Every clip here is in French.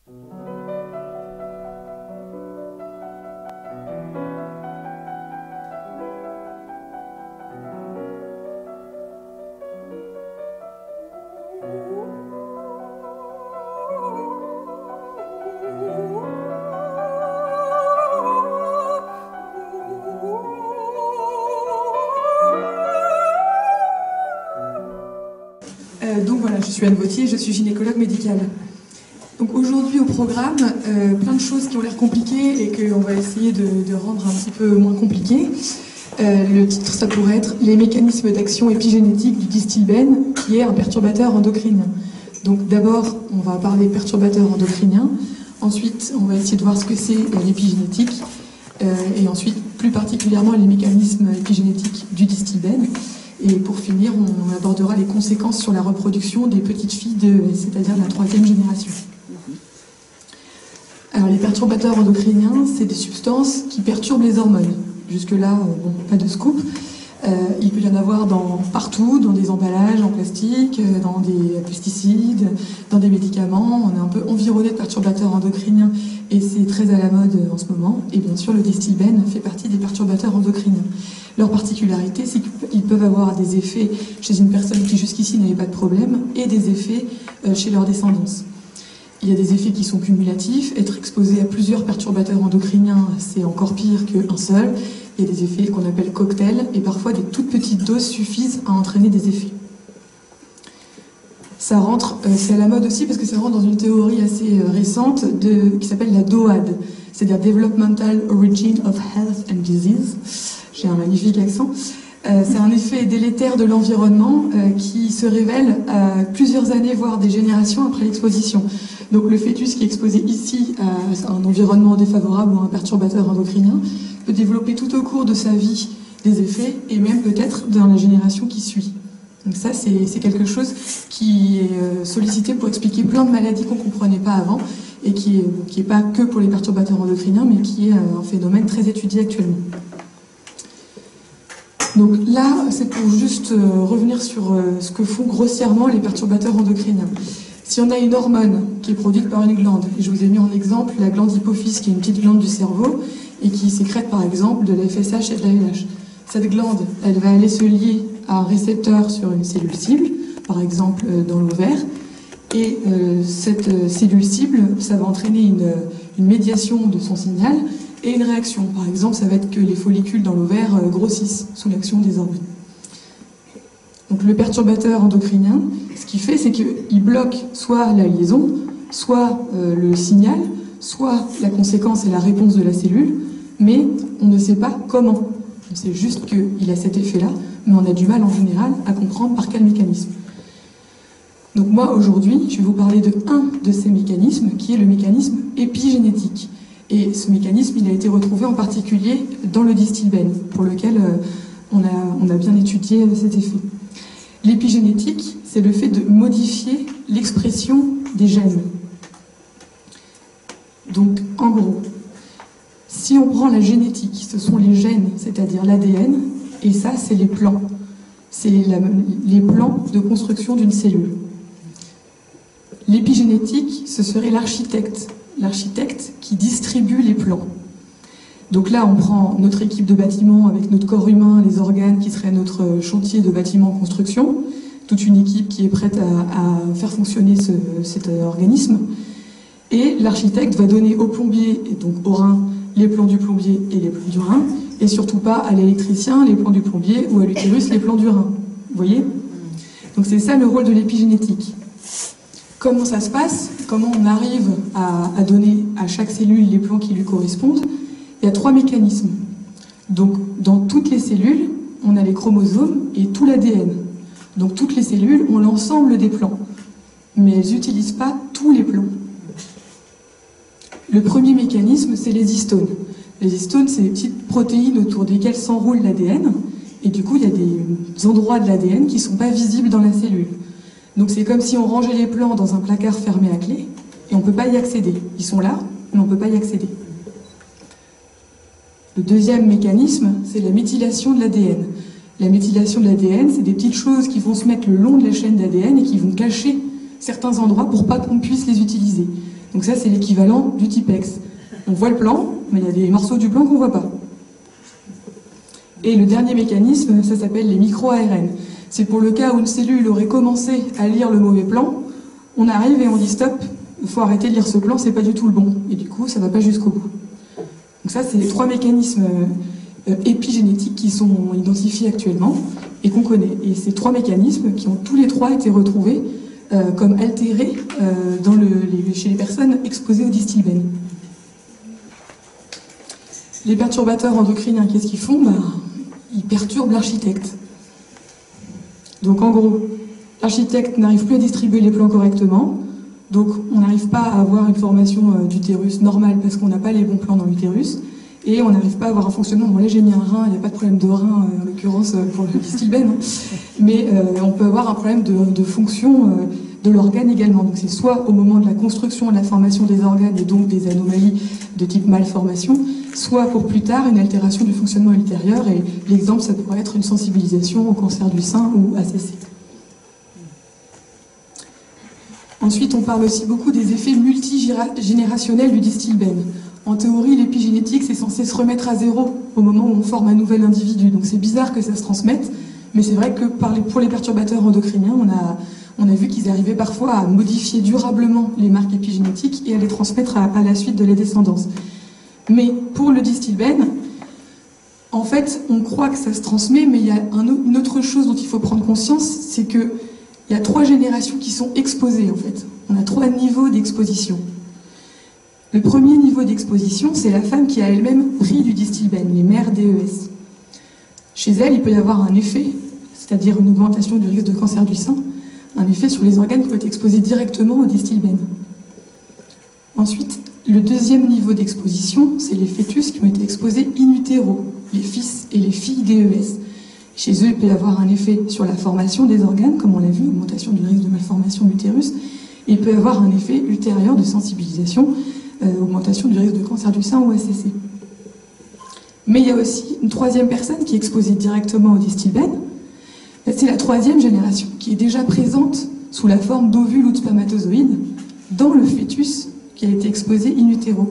Donc voilà, je suis Anne Vautier, je suis gynécologue médicale. Donc aujourd'hui au programme, plein de choses qui ont l'air compliquées et qu'on va essayer de rendre un petit peu moins compliquées. Le titre, ça pourrait être « Les mécanismes d'action épigénétique du distilbène, qui est un perturbateur endocrinien ». Donc d'abord, on va parler perturbateur endocrinien. Ensuite, on va essayer de voir ce que c'est l'épigénétique. Et ensuite, plus particulièrement, les mécanismes épigénétiques du distilbène. Et pour finir, on abordera les conséquences sur la reproduction des petites filles, c'est-à-dire de la 3e génération. Alors les perturbateurs endocriniens, c'est des substances qui perturbent les hormones. Jusque-là, bon, pas de scoop. Il peut y en avoir partout, dans des emballages en plastique, dans des pesticides, dans des médicaments. On est un peu environné de perturbateurs endocriniens et c'est très à la mode en ce moment. Et bien sûr, le distilbène fait partie des perturbateurs endocriniens. Leur particularité, c'est qu'ils peuvent avoir des effets chez une personne qui jusqu'ici n'avait pas de problème et des effets chez leur descendance. Il y a des effets qui sont cumulatifs. Être exposé à plusieurs perturbateurs endocriniens, c'est encore pire qu'un seul. Il y a des effets qu'on appelle cocktails, et parfois des toutes petites doses suffisent à entraîner des effets. Ça rentre, c'est à la mode aussi parce que ça rentre dans une théorie assez récente qui s'appelle la DOAD, c'est-à-dire Developmental Origin of Health and Disease. J'ai un magnifique accent. C'est un effet délétère de l'environnement qui se révèle à plusieurs années, voire des générations après l'exposition. Donc le fœtus qui est exposé ici à un environnement défavorable ou à un perturbateur endocrinien peut développer tout au cours de sa vie des effets et même peut-être dans la génération qui suit. Donc ça, c'est quelque chose qui est sollicité pour expliquer plein de maladies qu'on ne comprenait pas avant et qui est pas que pour les perturbateurs endocriniens, mais qui est un phénomène très étudié actuellement. Donc là, c'est pour juste revenir sur ce que font grossièrement les perturbateurs endocriniens. Si on a une hormone qui est produite par une glande, et je vous ai mis en exemple la glande hypophyse, qui est une petite glande du cerveau, et qui sécrète par exemple de la FSH et de la LH. Cette glande, elle va aller se lier à un récepteur sur une cellule cible, par exemple dans l'ovaire, et cette cellule cible, ça va entraîner une médiation de son signal et une réaction. Par exemple, ça va être que les follicules dans l'ovaire grossissent sous l'action des hormones. Donc le perturbateur endocrinien, ce qu'il fait, c'est qu'il bloque soit la liaison, soit le signal, soit la conséquence et la réponse de la cellule, mais on ne sait pas comment. On sait juste qu'il a cet effet-là, mais on a du mal en général à comprendre par quel mécanisme. Donc moi, aujourd'hui, je vais vous parler de un de ces mécanismes, qui est le mécanisme épigénétique. Et ce mécanisme, il a été retrouvé en particulier dans le distilbène, pour lequel on a bien étudié cet effet. L'épigénétique, c'est le fait de modifier l'expression des gènes. Donc, en gros, si on prend la génétique, ce sont les gènes, c'est-à-dire l'ADN, et ça, c'est les plans. C'est les plans de construction d'une cellule. L'épigénétique, ce serait l'architecte qui distribue les plans. Donc là, on prend notre équipe de bâtiment avec notre corps humain, les organes qui seraient notre chantier de bâtiment en construction, toute une équipe qui est prête à faire fonctionner cet organisme. Et l'architecte va donner au plombier, et donc au rein, les plans du plombier et les plans du rein, et surtout pas à l'électricien les plans du plombier ou à l'utérus les plans du rein. Vous voyez? Donc c'est ça le rôle de l'épigénétique. Comment ça se passe? Comment on arrive à donner à chaque cellule les plans qui lui correspondent? Il y a 3 mécanismes. Donc dans toutes les cellules, on a les chromosomes et tout l'ADN. Donc toutes les cellules ont l'ensemble des plans, mais elles n'utilisent pas tous les plans. Le premier mécanisme, c'est les histones. Les histones, c'est des petites protéines autour desquelles s'enroule l'ADN, et du coup, il y a des endroits de l'ADN qui ne sont pas visibles dans la cellule. Donc c'est comme si on rangeait les plans dans un placard fermé à clé, et on ne peut pas y accéder. Ils sont là, mais on ne peut pas y accéder. Le deuxième mécanisme, c'est la méthylation de l'ADN. La méthylation de l'ADN, c'est des petites choses qui vont se mettre le long de la chaîne d'ADN et qui vont cacher certains endroits pour pas qu'on puisse les utiliser. Donc ça, c'est l'équivalent du Tipex. On voit le plan, mais il y a des morceaux du plan qu'on ne voit pas. Et le dernier mécanisme, ça s'appelle les micro-ARN. C'est pour le cas où une cellule aurait commencé à lire le mauvais plan, on arrive et on dit stop, il faut arrêter de lire ce plan, c'est pas du tout le bon. Et du coup, ça ne va pas jusqu'au bout. Donc ça, c'est les 3 mécanismes épigénétiques qui sont identifiés actuellement et qu'on connaît. Et ces 3 mécanismes qui ont tous les 3 été retrouvés comme altérés chez les personnes exposées au distilbène. Les perturbateurs endocriniens, qu'est-ce qu'ils font? Ils perturbent l'architecte. Donc en gros, l'architecte n'arrive plus à distribuer les plans correctement, donc on n'arrive pas à avoir une formation d'utérus normale parce qu'on n'a pas les bons plans dans l'utérus, et on n'arrive pas à avoir un fonctionnement. Bon là j'ai mis un rein, il n'y a pas de problème de rein en l'occurrence pour le distilbène, mais on peut avoir un problème de fonction de l'organe également. Donc c'est soit au moment de la construction et de la formation des organes et donc des anomalies de type malformation, soit pour plus tard une altération du fonctionnement ultérieur, et l'exemple ça pourrait être une sensibilisation au cancer du sein ou ACC. Ensuite on parle aussi beaucoup des effets multigénérationnels du distilbène. En théorie l'épigénétique c'est censé se remettre à zéro au moment où on forme un nouvel individu, donc c'est bizarre que ça se transmette, mais c'est vrai que pour les perturbateurs endocriniens on a vu qu'ils arrivaient parfois à modifier durablement les marques épigénétiques et à les transmettre à la suite de la descendance. Mais pour le distilbène, en fait, on croit que ça se transmet, mais il y a une autre chose dont il faut prendre conscience, c'est qu'il y a 3 générations qui sont exposées, en fait. On a 3 niveaux d'exposition. Le premier niveau d'exposition, c'est la femme qui a elle-même pris du distilbène, les mères DES. Chez elle, il peut y avoir un effet, c'est-à-dire une augmentation du risque de cancer du sein, un effet sur les organes qui peuvent être exposés directement au distilbène. Ensuite, le deuxième niveau d'exposition, c'est les fœtus qui ont été exposés in utero, les fils et les filles DES. Chez eux, il peut y avoir un effet sur la formation des organes, comme on l'a vu, augmentation du risque de malformation de l'utérus, et il peut y avoir un effet ultérieur de sensibilisation, augmentation du risque de cancer du sein ou ACC. Mais il y a aussi une 3e personne qui est exposée directement au distilbène. C'est la 3e génération qui est déjà présente sous la forme d'ovules ou de spermatozoïdes dans le fœtus qui a été exposé in utero.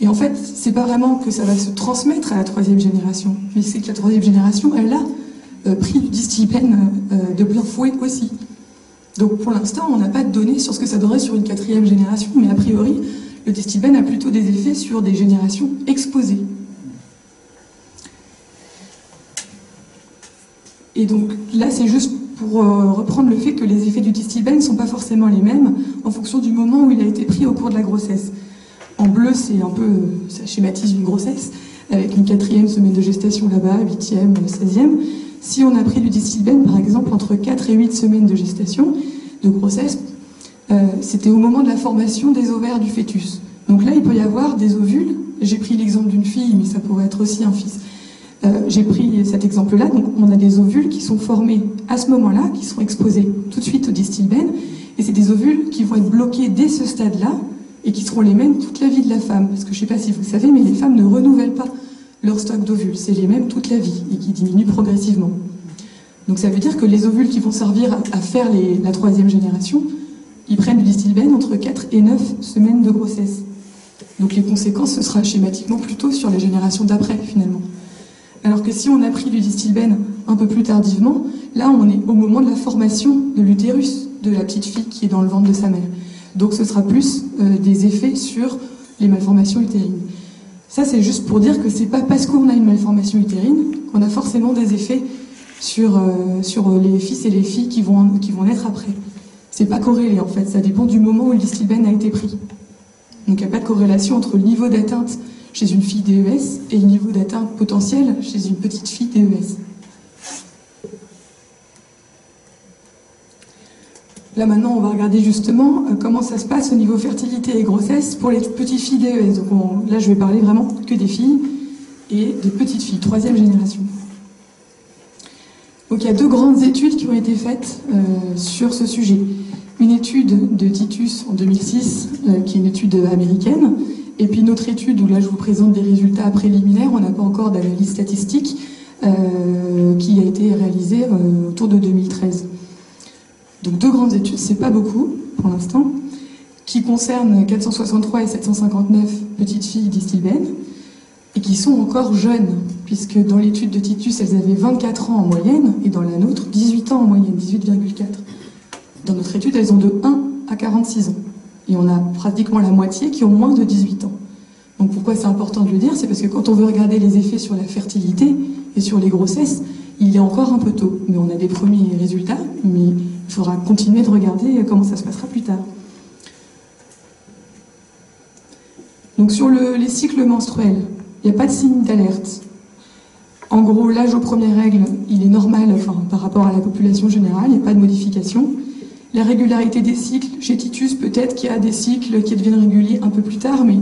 Et en fait, c'est pas vraiment que ça va se transmettre à la 3e génération, mais c'est que la 3e génération, elle a pris du distilbène de plein fouet aussi. Donc pour l'instant, on n'a pas de données sur ce que ça donnerait sur une 4e génération, mais a priori, le distilbène a plutôt des effets sur des générations exposées. Et donc là, c'est juste pour reprendre le fait que les effets du distilbène ne sont pas forcément les mêmes en fonction du moment où il a été pris au cours de la grossesse. En bleu, c'est un peu, ça schématise une grossesse, avec une 4e semaine de gestation là-bas, 8e, 16e. Si on a pris du distilbène, par exemple, entre 4 et 8 semaines de gestation, de grossesse, c'était au moment de la formation des ovaires du fœtus. Donc là, il peut y avoir des ovules. J'ai pris l'exemple d'une fille, mais ça pourrait être aussi un fils. J'ai pris cet exemple-là, donc on a des ovules qui sont formés à ce moment-là, qui sont exposés tout de suite au distilbène, et c'est des ovules qui vont être bloqués dès ce stade-là, et qui seront les mêmes toute la vie de la femme. Parce que je ne sais pas si vous le savez, mais les femmes ne renouvellent pas leur stock d'ovules, c'est les mêmes toute la vie, et qui diminuent progressivement. Donc ça veut dire que les ovules qui vont servir à faire la 3e génération, ils prennent du distilbène entre 4 et 9 semaines de grossesse. Donc les conséquences, ce sera schématiquement plutôt sur les générations d'après, finalement. Alors que si on a pris du distilbène un peu plus tardivement, là on est au moment de la formation de l'utérus de la petite fille qui est dans le ventre de sa mère. Donc ce sera plus des effets sur les malformations utérines. Ça c'est juste pour dire que c'est pas parce qu'on a une malformation utérine qu'on a forcément des effets sur les fils et les filles qui vont naître après. C'est pas corrélé en fait, ça dépend du moment où le distilbène a été pris. Donc il n'y a pas de corrélation entre le niveau d'atteinte chez une fille DES et le niveau d'atteinte potentiel chez une petite fille DES. Là maintenant, on va regarder justement comment ça se passe au niveau fertilité et grossesse pour les petites filles DES. Donc là, je vais parler vraiment que des filles et des petites filles, 3e génération. Donc il y a 2 grandes études qui ont été faites sur ce sujet. Une étude de Titus en 2006, qui est une étude américaine, et puis une autre étude où là je vous présente des résultats préliminaires, on n'a pas encore d'analyse statistique, qui a été réalisée autour de 2013. Donc 2 grandes études, c'est pas beaucoup pour l'instant, qui concerne 463 et 759 petites filles d'Istilben, et qui sont encore jeunes, puisque dans l'étude de Titus, elles avaient 24 ans en moyenne, et dans la nôtre, 18 ans en moyenne, 18,4. Dans notre étude, elles ont de 1 à 46 ans. Et on a pratiquement la moitié qui ont moins de 18 ans. Donc pourquoi c'est important de le dire? C'est parce que quand on veut regarder les effets sur la fertilité et sur les grossesses, il est encore un peu tôt. Mais on a des premiers résultats, mais il faudra continuer de regarder comment ça se passera plus tard. Donc sur les cycles menstruels, il n'y a pas de signe d'alerte. En gros, l'âge aux premières règles, il est normal par rapport à la population générale, il n'y a pas de modification. La régularité des cycles, chez Titus, peut-être qu'il y a des cycles qui deviennent réguliers un peu plus tard, mais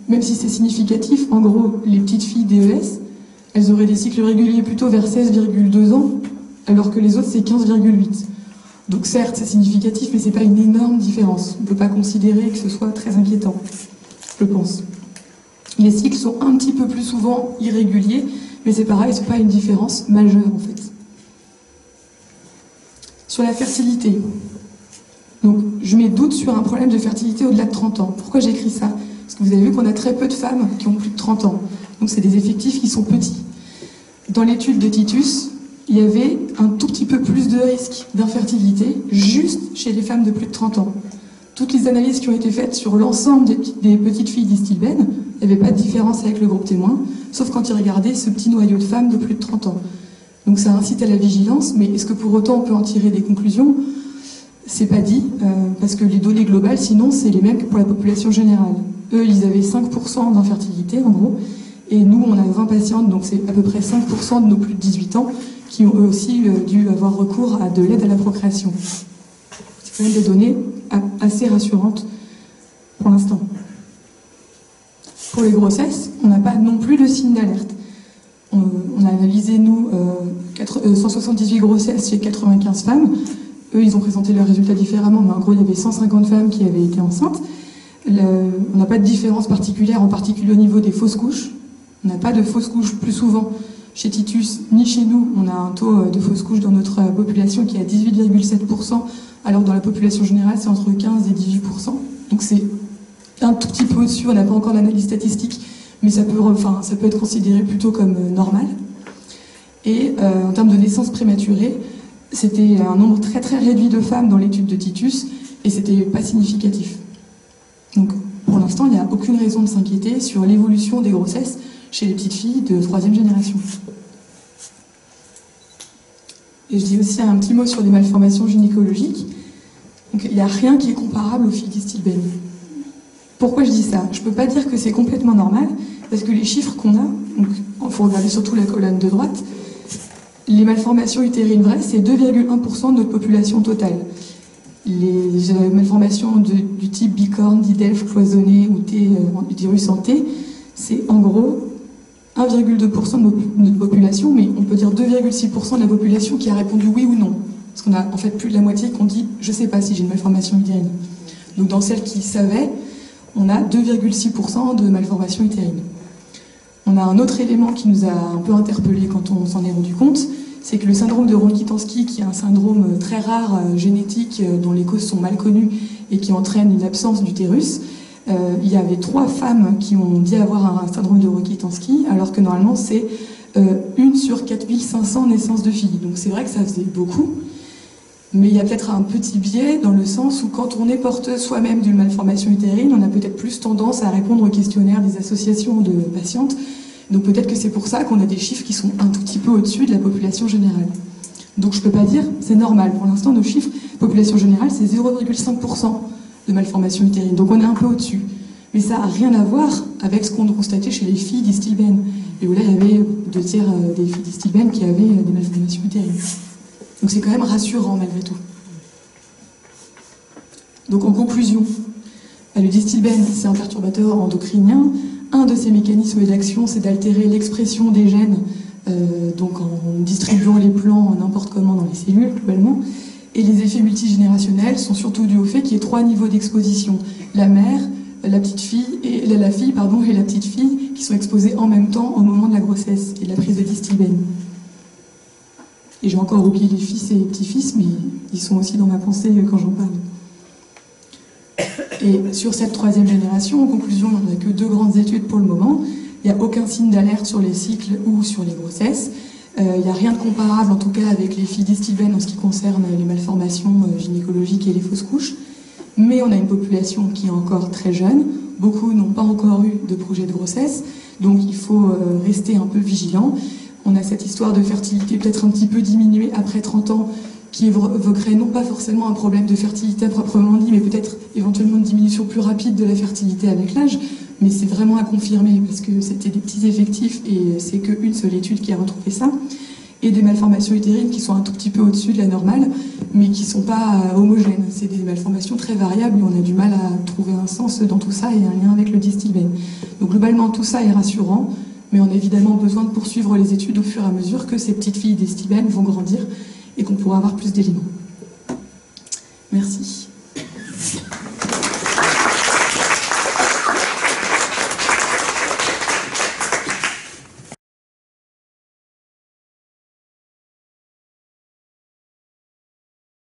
même si c'est significatif, en gros, les petites filles DES, elles auraient des cycles réguliers plutôt vers 16,2 ans, alors que les autres, c'est 15,8. Donc certes, c'est significatif, mais c'est pas une énorme différence. On ne peut pas considérer que ce soit très inquiétant, je pense. Les cycles sont un petit peu plus souvent irréguliers, mais c'est pareil, c'est pas une différence majeure, en fait. Sur la fertilité. Donc, je mets doute sur un problème de fertilité au-delà de 30 ans. Pourquoi j'écris ça? Parce que vous avez vu qu'on a très peu de femmes qui ont plus de 30 ans. Donc, c'est des effectifs qui sont petits. Dans l'étude de Titus, il y avait un tout petit peu plus de risque d'infertilité juste chez les femmes de plus de 30 ans. Toutes les analyses qui ont été faites sur l'ensemble des petites filles d'Istilben, il n'y avait pas de différence avec le groupe témoin, sauf quand ils regardaient ce petit noyau de femmes de plus de 30 ans. Donc, ça incite à la vigilance, mais est-ce que pour autant on peut en tirer des conclusions? C'est pas dit, parce que les données globales, sinon, c'est les mêmes que pour la population générale. Eux, ils avaient 5% d'infertilité, en gros, et nous, on a 20 patientes, donc c'est à peu près 5% de nos plus de 18 ans qui ont eux aussi dû avoir recours à de l'aide à la procréation. C'est quand même des données assez rassurantes pour l'instant. Pour les grossesses, on n'a pas non plus de signe d'alerte. On a analysé, nous, 178 grossesses chez 95 femmes. Eux, ils ont présenté leurs résultats différemment, mais en gros, il y avait 150 femmes qui avaient été enceintes. On n'a pas de différence particulière, en particulier au niveau des fausses couches. On n'a pas de fausses couches plus souvent chez Titus, ni chez nous. On a un taux de fausses couches dans notre population qui est à 18,7%, alors dans la population générale, c'est entre 15 et 18%. Donc c'est un tout petit peu au-dessus, on n'a pas encore l'analyse statistique, mais ça peut être considéré plutôt comme normal. Et en termes de naissance prématurée, c'était un nombre très très réduit de femmes dans l'étude de Titus, et c'était pas significatif. Donc pour l'instant, il n'y a aucune raison de s'inquiéter sur l'évolution des grossesses chez les petites filles de 3e génération. Et je dis aussi un petit mot sur les malformations gynécologiques. Donc il n'y a rien qui est comparable aux filles d'Istilben. Pourquoi je dis ça? Je ne peux pas dire que c'est complètement normal, parce que les chiffres qu'on a, donc il faut regarder surtout la colonne de droite, les malformations utérines vraies, c'est 2,1% de notre population totale. Les malformations du type bicorne, didelphe, cloisonné ou utérus en T, c'est en gros 1,2% de notre population, mais on peut dire 2,6% de la population qui a répondu oui ou non. Parce qu'on a en fait plus de la moitié qui ont dit « je ne sais pas si j'ai une malformation utérine ». Donc dans celles qui savaient, on a 2,6% de malformations utérines. On a un autre élément qui nous a un peu interpellés quand on s'en est rendu compte, c'est que le syndrome de Rokitansky, qui est un syndrome très rare, génétique, dont les causes sont mal connues et qui entraîne une absence d'utérus, il y avait 3 femmes qui ont dit avoir un syndrome de Rokitansky, alors que normalement c'est 1 sur 4500 naissances de filles. Donc c'est vrai que ça faisait beaucoup, mais il y a peut-être un petit biais dans le sens où quand on est porteuse soi-même d'une malformation utérine, on a peut-être plus tendance à répondre aux questionnaires des associations de patientes. Donc peut-être que c'est pour ça qu'on a des chiffres qui sont un tout petit peu au-dessus de la population générale. Donc je peux pas dire, c'est normal. Pour l'instant, nos chiffres, population générale, c'est 0,5% de malformation utérine. Donc on est un peu au-dessus. Mais ça n'a rien à voir avec ce qu'on constatait chez les filles d'Istilben. Et où là, il y avait 2 tiers des filles d'Istilben qui avaient des malformations utérines. Donc c'est quand même rassurant malgré tout. Donc en conclusion, le Distilben, c'est un perturbateur endocrinien. Un de ses mécanismes d'action, c'est d'altérer l'expression des gènes, donc en distribuant les plans n'importe comment dans les cellules, globalement. Et les effets multigénérationnels sont surtout dus au fait qu'il y ait 3 niveaux d'exposition. La mère, la petite fille et la fille et la petite fille qui sont exposées en même temps au moment de la grossesse et de la prise de Distilben. Et j'ai encore oublié les fils et les petits-fils, mais ils sont aussi dans ma pensée quand j'en parle. Et sur cette troisième génération, en conclusion, il n'y en a que 2 grandes études pour le moment. Il n'y a aucun signe d'alerte sur les cycles ou sur les grossesses. Il n'y a rien de comparable, en tout cas, avec les filles d'Estivène en ce qui concerne les malformations gynécologiques et les fausses couches. Mais on a une population qui est encore très jeune. Beaucoup n'ont pas encore eu de projet de grossesse. Donc il faut rester un peu vigilant. On a cette histoire de fertilité peut-être un petit peu diminuée après 30 ans qui évoquerait non pas forcément un problème de fertilité proprement dit, mais peut-être éventuellement une diminution plus rapide de la fertilité avec l'âge. Mais c'est vraiment à confirmer parce que c'était des petits effectifs et c'est qu'une seule étude qui a retrouvé ça. Et des malformations utérines qui sont un tout petit peu au-dessus de la normale, mais qui ne sont pas homogènes. C'est des malformations très variables et on a du mal à trouver un sens dans tout ça et un lien avec le Distilbène. Donc globalement, tout ça est rassurant, mais on a évidemment besoin de poursuivre les études au fur et à mesure que ces petites filles d'Estivène vont grandir et qu'on pourra avoir plus d'éléments. Merci.